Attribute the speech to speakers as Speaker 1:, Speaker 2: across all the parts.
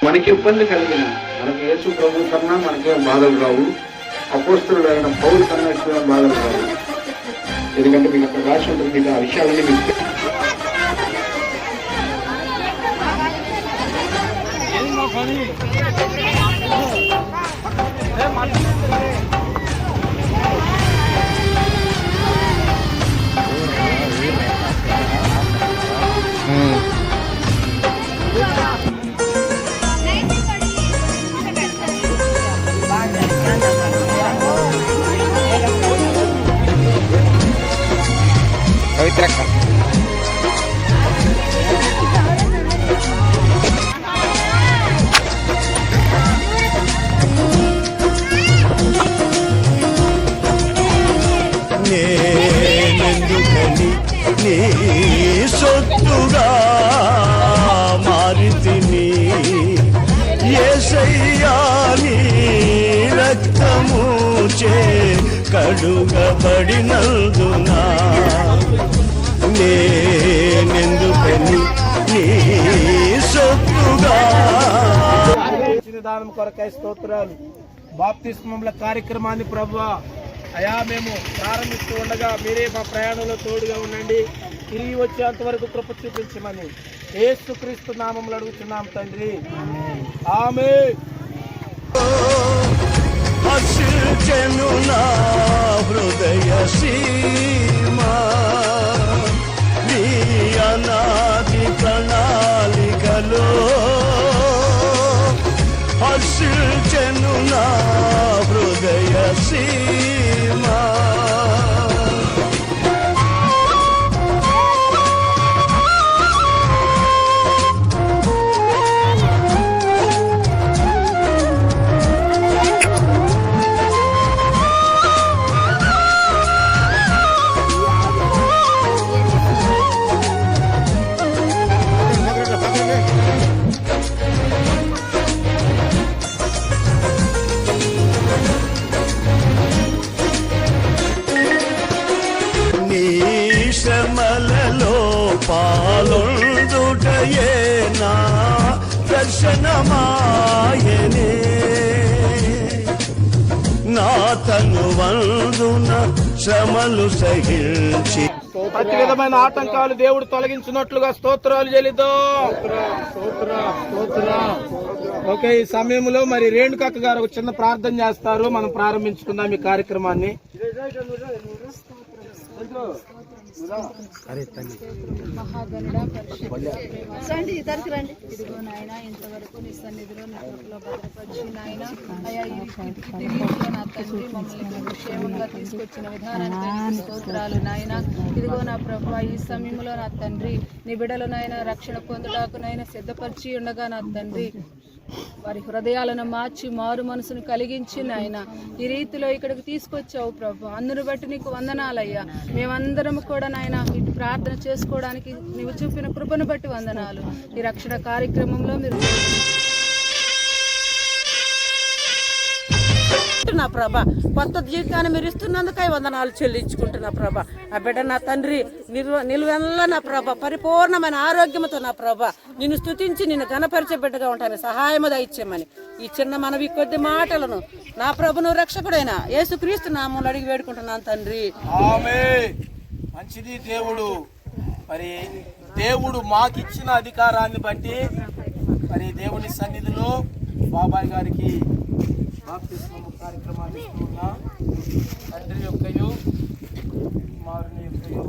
Speaker 1: మనకి ఇబ్బంది కలిగిన మనకి యేసు ప్రభు కన్నా మనకేం బాధలు రావు, అపోస్తలుడైన పౌలు కన్నా ఎక్కువ బాధలు రావు. ఎందుకంటే మీకు అక్కడ రాసి ఉంటుంది, మీకు ఆ విషయాలన్నీ మీకు
Speaker 2: నేనెందుకని నీ సొత్తుగా మారితిని, యేసయ్యా నీ రక్తము చే కడుగబడినందునా. నేనెందుకని నీ సొత్తుగా.
Speaker 3: దానం కొరకై స్తోత్రాలు. బాప్తిస్మముల కార్యక్రమాన్ని ప్రభువా అయా మేము ప్రారంభిస్తూ ఉండగా మీరే మా ప్రయాణంలో తోడుగా ఉండండి. తిరిగి వచ్చేంత వరకు కృప చూపించమని యేసుక్రీస్తు నామములో అడుగుతున్నాం తండ్రి, ఆమేన్.
Speaker 2: హర్షించెను నా హృదయ సీమా, నీ అనాది ప్రణాళికలో. హర్షించెను నా హృదయ సీమా. శ్రమలలో పాలొందుటయే నా దర్శనమాయనే, నా తను వందున శ్రమలు సహించి
Speaker 3: ప్రతి విధమైన ఆటంకాలు దేవుడు తొలగించినట్లుగా స్తోత్రాలు చెల్లిద్దాం. ఓకే, ఈ సమయంలో మరి రేణుకక్క గారు ఒక చిన్న ప్రార్థన చేస్తారు. మనం ప్రారంభించుకుందాం ఈ కార్యక్రమాన్ని.
Speaker 4: ఇదిగో నాయన, ఇంతవరకు నీ సన్నిధిలో నీ కృపలో భద్రపరిచి నాయన అయా తిరిగి నా తండ్రి మమ్మల్ని క్షేమంగా తీసుకొచ్చిన విధానానికి స్తోత్రాలు నాయన. ఇదిగో నా ప్రభువా, ఈ సమయంలో నా తండ్రి నీ బిడ్డలు నాయన రక్షణ పొందుటకు నాయన సిద్ధపరిచి ఉండగా నా తండ్రి వారి హృదయాలను మార్చి మారు మనసును కలిగించి నాయన ఈ రీతిలో ఇక్కడికి తీసుకొచ్చావు ప్రభు. అందును బట్టి నీకు వందనాలయ్యా. మేమందరం కూడా నాయన ఇటు ప్రార్థన చేసుకోవడానికి నీవు చూపిన కృపను బట్టి వందనాలు. ఈ రక్షణ కార్యక్రమంలో మీరు
Speaker 5: నా ప్రభ కొత్త జీవితాన్ని మీరు ఇస్తున్నందుకై వందనాలు చెల్లించుకుంటున్నా ప్రభ. ఆ బిడ్డ నా తండ్రి నిలువెల్లా నా ప్రభ పరిపూర్ణమైన ఆరోగ్యంతో నా ప్రభ నిన్ను స్తుతించి నిన్ను ఘనపరిచే బిడ్డగా ఉంటాను సహాయము దయచేయమని ఈ చిన్న మనవి కొద్ది మాటలను నా ప్రభును రక్షకుడైన యేసుక్రీస్తు నామములో అడిగి వేడుకుంటున్నాను తండ్రి,
Speaker 3: ఆమేన్. మంచిది దేవుడు. మరి దేవుడు మాకిచ్చిన అధికారాన్ని బట్టి మరి దేవుని సన్నిధిలో బాబాయ్ గారికి బాప్తిస్మము కార్యక్రమాన్ని ఇస్తున్నా. తండ్రి యొక్కయు కుమారుని యొక్కయు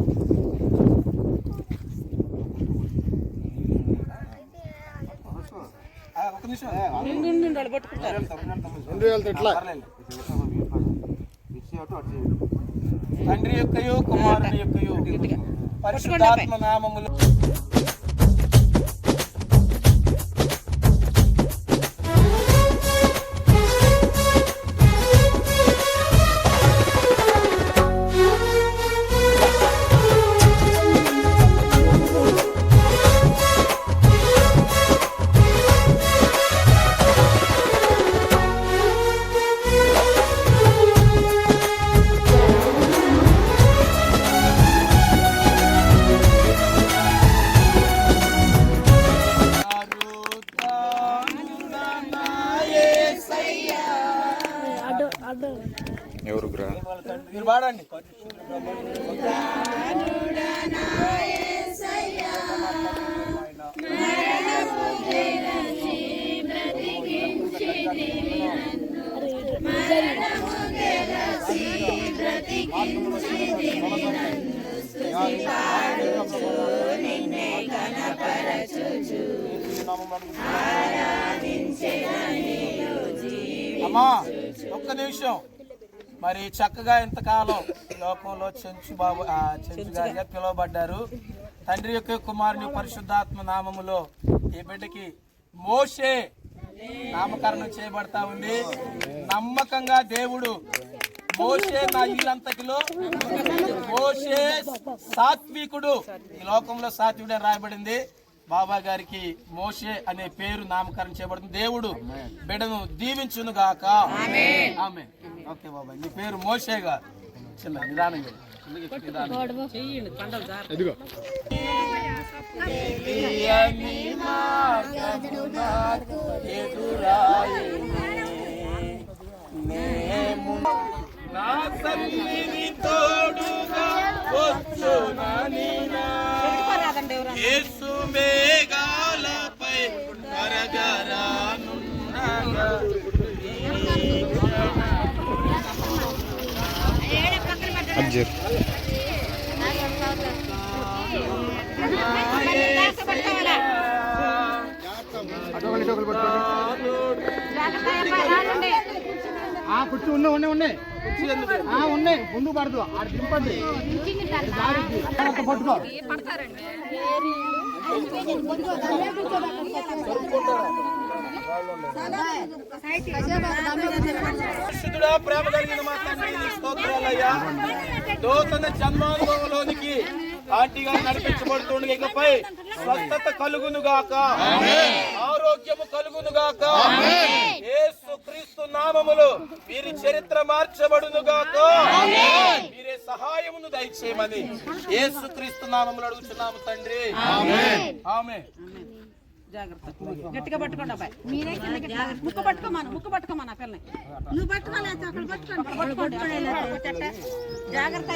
Speaker 3: ఒక నిమిషం తండ్రి యొక్కయు కుమారుని యొక్కయు పరిశుద్ధాత్మ నామములో మీరు పాడండి. అమ్మా ఒక్క నిమిషం. మరి చక్కగా ఇంతకాలం లోకంలో చెంచు గారిగా పిలువబడ్డారు. తండ్రి యొక్క కుమారుని పరిశుద్ధాత్మ నామములో ఈ బిడ్డకి మోషే నామకరణం చేయబడతా ఉంది. నమ్మకంగా దేవుడు మోషే నా ఇల్లంతటిలో మోషే సాత్వికుడు, ఈ లోకంలో సాత్వికుడు అని రాయబడింది. బాబా గారికి మోషే అనే పేరు నామకరణం చేయబడుతుంది. దేవుడు బిడ్డను దీవించును గాక. ఆమేన్. ఓకే బాబాయ్, నీ పేరు మోషే గారు. చిన్న నిదానంగా నా సన్నిధి తోడుగా వచ్చునని యేసు మేఘాలపై త్వరగారానున్నగా
Speaker 1: కుర్చీ ఉన్నాయి ఉన్నాయి ముందు పడదు ఆడ దింపండి పట్టుకో.
Speaker 3: ప్రేమ కలిగిన మా తండ్రి స్తోత్రాలయ్యా. నూతన జన్మానుభవంలోనికి ఆంటీగా నడిపించబడుతుండగా ఇకపై స్వస్థత కలుగునుగాక, ఆరోగ్యము కలుగునుగాక. యేసు క్రీస్తు నామములో వీరి చరిత్ర మార్చబడునుగాక. మీరే సహాయమును దయచేయమని యేసు క్రీస్తు నామములో అడుగుచున్నాము తండ్రి. ఆమేన్.
Speaker 5: జాగ్రత్త, గట్టిగా పట్టుకోండి అబ్బాయి. ముక్కు పట్టుకోమను, ముక్కు పట్టుకోమను ఆ పిల్లని. నువ్వు పట్టుకోలేదు, జాగ్రత్త.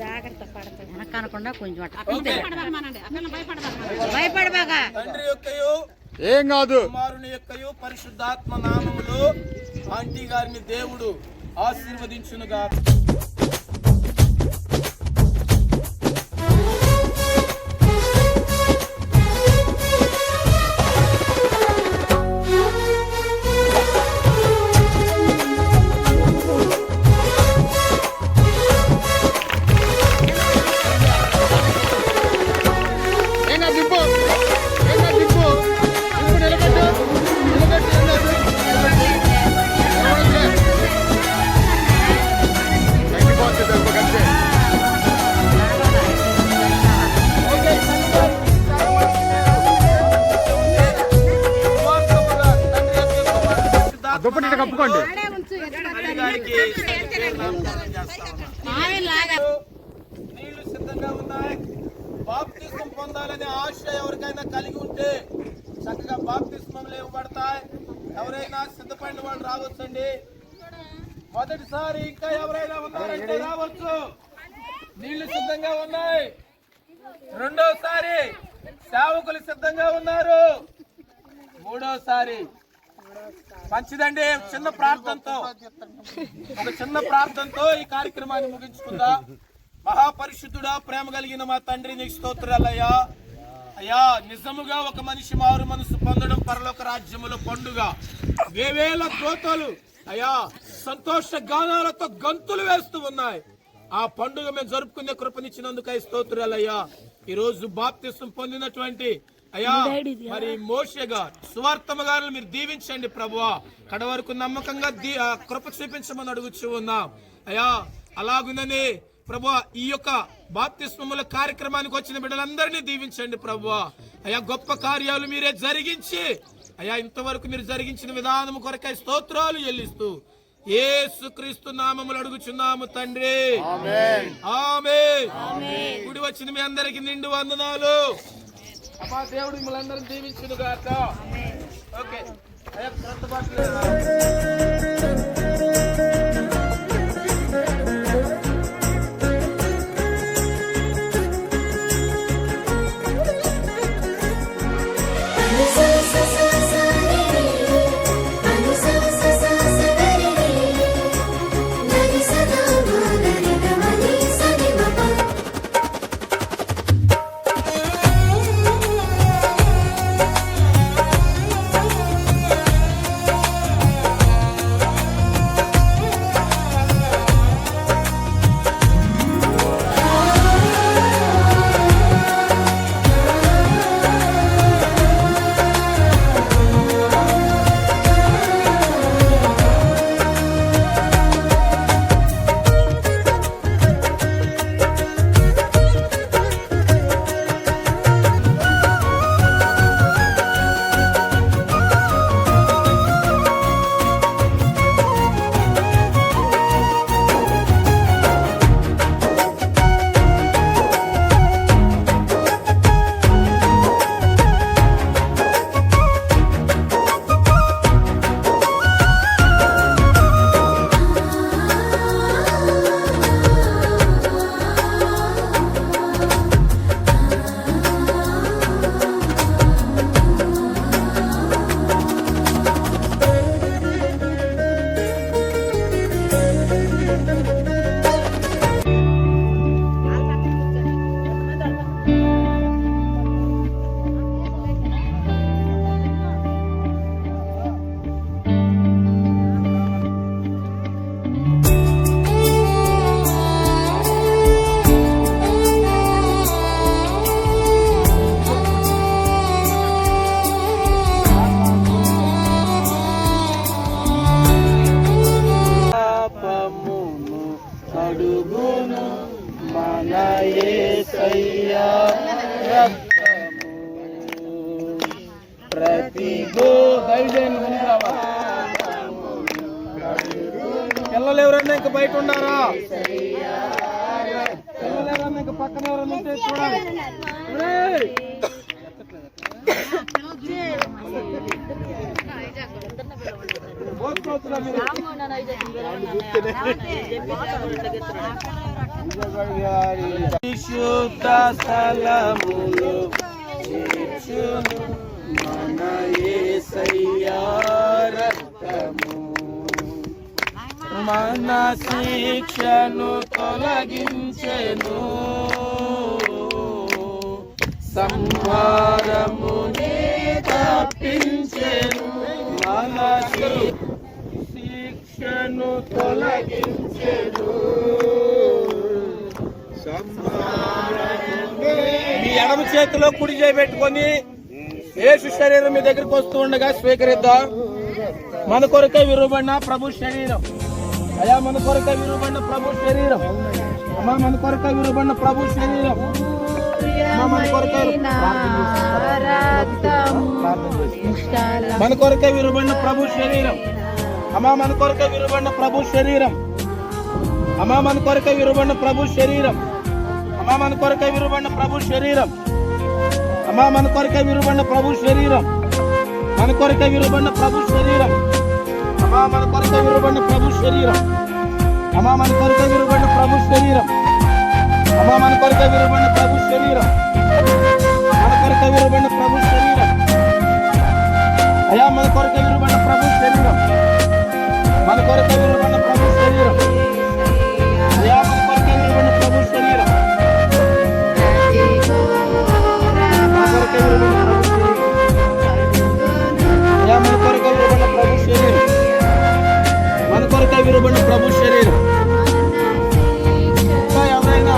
Speaker 5: జాగ్రత్త పడకుండా కొంచెం భయపడబాగా.
Speaker 3: తండ్రి యొక్కయు
Speaker 1: ఏం కాదు
Speaker 3: కుమారుని యొక్కయు పరిశుద్ధాత్మ నామములో ఆంటీ గారిని దేవుడు ఆశీర్వదించునుగా.
Speaker 1: కప్పుకోండి.
Speaker 3: నీళ్లు సిద్ధంగా ఉన్నాయి. బాప్తిస్మం పొందాలనే ఆశ ఎవరికైనా కలిగి ఉంటే చక్కగా బాప్తిస్మంలు ఇవ్వబడతాయి. ఎవరైనా సిద్ధపడిన వాళ్ళు రావచ్చండి. మొదటిసారి ఇంకా ఎవరైనా ఉన్నారంటే రావచ్చు. నీళ్లు సిద్ధంగా ఉన్నాయి. రెండోసారి సేవకులు సిద్ధంగా ఉన్నారు. మూడోసారి మంచిదండి. ఒక చిన్న ప్రార్థనతో ఈ కార్యక్రమాన్ని ముగించుకుందా. మహాపరిశుద్ధుడా, ప్రేమ కలిగిన మా తండ్రి నీకు స్తోత్రాలయ్యా. అయ్యా, నిజముగా ఒక మనిషి మారు మనసు పొందడం పరలోక రాజ్యములో పండుగ. వేవేల దోతలు అయ్యా సంతోష గానాలతో గంతులు వేస్తూ ఉన్నాయి. ఆ పండుగ మేము జరుపుకునే కృపనిచ్చినందుకై స్తోత్రాలయ్యా. ఈ రోజు బాప్తిస్మం పొందినటువంటి అయ్యా మరి మోషే గారు, సువార్తమ్మ గారు మీరు దీవించండి ప్రభువా. కడ వరకు నమ్మకంగా కృప చూపించమని అడుగుచూ ఉన్నాం అయ్యా. అలాగునని ప్రభువా ఈ యొక్క బాప్తిస్మముల కార్యక్రమానికి వచ్చిన బిడ్డలందరినీ దీవించండి ప్రభువా. అయ్యా గొప్ప కార్యాలు మీరే జరిగించి అయ్యా ఇంతవరకు మీరు జరిగించిన విధానం కొరకై స్తోత్రాలు చెల్లిస్తూ యేసుక్రీస్తు నామములు అడుగుచున్నాము తండ్రి. ఆమేన్. కూడి వచ్చిన మీ అందరికి నిండు వందనాలు. అమ్మా దేవుడు మిమ్మల్ని అందరిని దీవించును గాక. ఓకే అయ్యా క్రొత్త భాషలో అడుగును మన యేసయ్యా రక్తము ప్రతి పిల్లలు ఎవరన్నా ఇంకా బయట ఉన్నారా? పిల్లలు ఎవరన్నా ఇంకా పక్కన ఎవరన్నా ఉంటే చూడాలి. విశుద్ధ స్థలములో చేర్చును మన యేసయ్యా రక్తము మన శిక్షను తొలగించెను సంహారమునే తప్పించెను మన శిక్షను తొలగించెను. మీ ఎడమ చేతిలో కుడి చేయి పెట్టుకొని యేసు శరీరం మీ దగ్గరికి వస్తూ ఉండగా స్వీకరిద్దాం. మన కొరకే విరువబడిన ప్రభు శరీరం. అయ్యా మన కొరకే విరువబడిన ప్రభు శరీరం. అమ్మా మన కొరకే విరువబడిన ప్రభు శరీరం. మన కొరకే విరువబడిన ప్రభు శరీరం. అమ్మా మన కొరకే విరువబడిన ప్రభు శరీరం. అమ్మా మన కొరకే విరువబడిన ప్రభు శరీరం. అమ్మా మన కొరకే విరువబడిన ప్రభు శరీరం. అమ్మా మన కొరకే విరువబడిన ప్రభు శరీరం. మన కొరకే విరువబడిన ప్రభు శరీరం. అమ్మా మన కొరకే విరువబడిన ప్రభు శరీరం. అమ్మా మన కొరకే విరువబడిన ప్రభు శరీరం. అమ్మా మన కొరకే విరువబడిన ప్రభు శరీరం. మన కొరకే విరువబడిన ప్రభు శరీరం. అయ్యా మన కొరకే విరువబడిన ప్రభు శరీరం. మన కొరకే విరువబడిన ప్రభు శరీరం. అయ్యా మన కొరకే విరువబడిన ప్రభు శరీరం. మన కొరకే విరువబడిన ప్రభు శరీరం. అయ్యా మన కొరకే విరువబడిన ప్రభు శరీరం. మన కొరకే విరువబడిన ప్రభు శరీరం. ఎవరైనా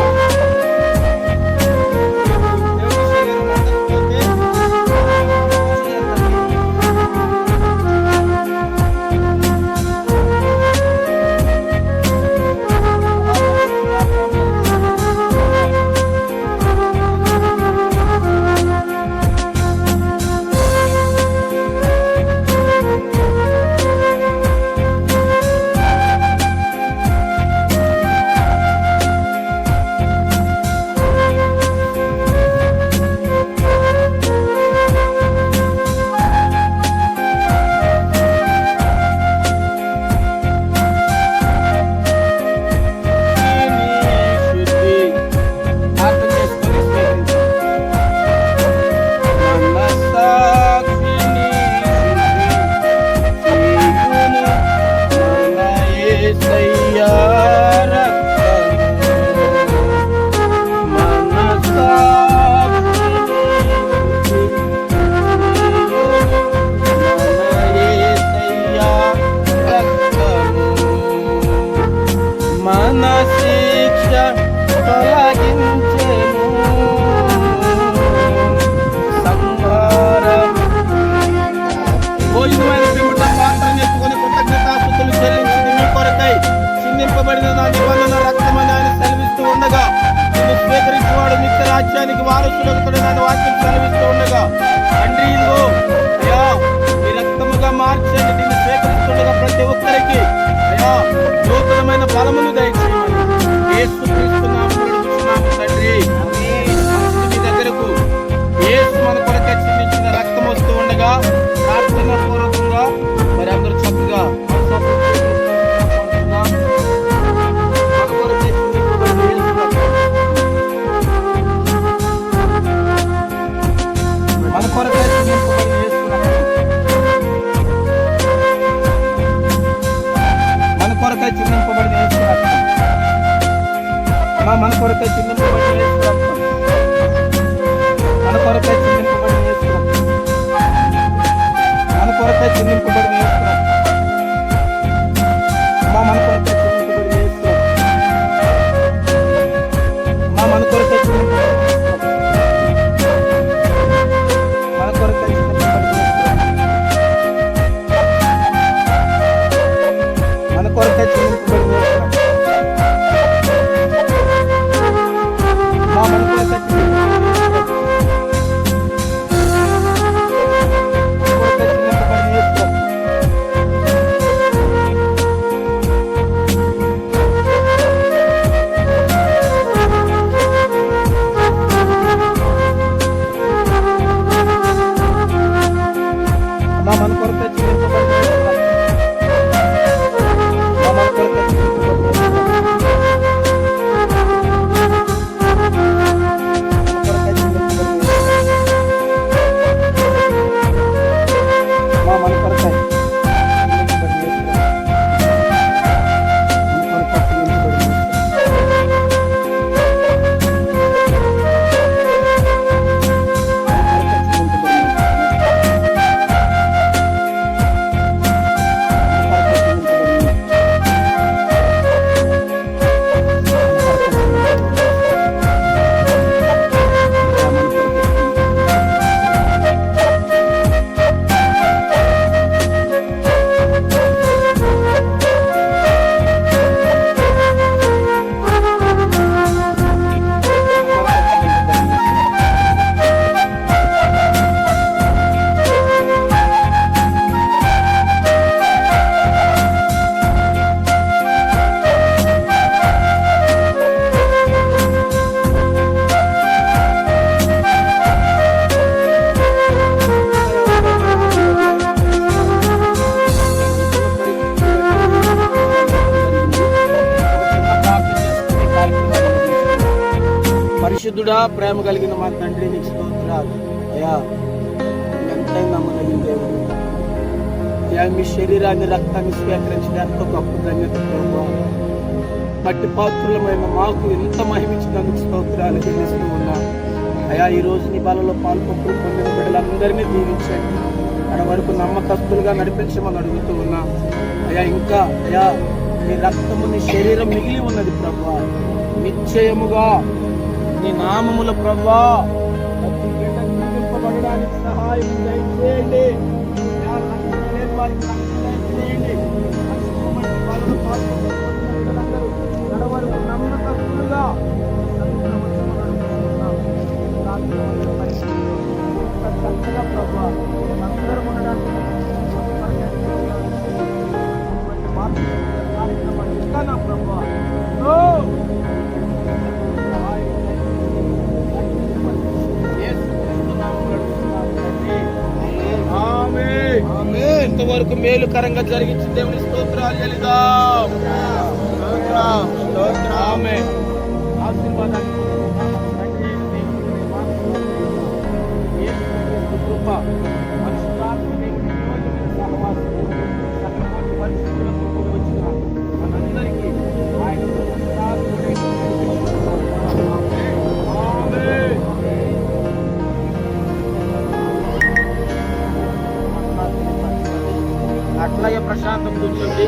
Speaker 3: రాజ్యానికి వారసులవుతాడని వాక్యం సెలవిస్తూ ఉండగా తండ్రి ఇదిగో అయ్యా ఈ రక్తముగా మార్చండి. నిన్ను స్వీకరిస్తుండగా ప్రతి ఒక్కరికి అయ్యా నూతనమైన బలమును దయచేయమని యేసుక్రీస్తు నామములో అడుగుతున్నాము తండ్రి. మీ దగ్గరకు యేసు మన కొరకే చిందించిన రక్తం వస్తూ ఉండగా ప్రార్థన పూర్వకంగా మరి అందరూ చక్కగా మన కొరకే చిందింపబడిన యేసు రక్తం, మన కొరకే చిందింపబడిన యేసు రక్తం, మన కొరకే చిందింపబడిన యేసు రక్తం, మన కొరకే చిందింపబడిన యేసు రక్తం, మన కొరకే చిందింపబడిన యేసు రక్తం, మన కొరకే చిందింపబడిన యేసు రక్తం, మన కొరకే చిందింపబడిన యేసు రక్తం, మన కొరకే చిందింపబడిన యేసు రక్తం, మన కొరకే చిందింపబడిన యేసు రక్తం. పరిశుద్ధుడా, ప్రేమ కలిగిన మా తండ్రి, నీకు స్తోత్రాలు అయ్యా. ఎంతైనా నమ్మదగిన దేవుడు అయ్యా, మీ శరీరాన్ని రక్తాన్ని స్వీకరించడం ఎంతో గొప్ప ధన్యత ప్రభు. మట్టి పాత్రులమైన మాకు ఎంత మహిమించినందుకు స్తోత్రాలు చెల్లిస్తూ ఉన్నా అయ్యా. ఈ రోజు నీ బలలో పాల్పొందుకు పొందిన బిడ్డలందరినీ దీవించండి. అక్కడ వరకు నమ్మకస్తులుగా నడిపించమని అడుగుతూ ఉన్నా అయ్యా. ఇంకా అయ్యా నీ రక్తము నీ శరీరం మిగిలి ఉన్నది ప్రభు. నిశ్చయముగా నీ నామముల ప్రభువా ప్రతి బిడ్డ జీవింపబడడానికి సహాయం దయచేయండి. నడవరకు నమ్మకస్తులుగా చక్కగా ప్రభువా అందరూ ఉండడానికి కార్యక్రమం ప్రభువా ఇంతవరకు మేలుకరంగా జరిగించి దేవుని స్తోత్రాలు చెల్లిద్దాం. ఆశీర్వాదాలు మనందరికీ ఆయన అట్లాగే ప్రశాంతం కూర్చోండి.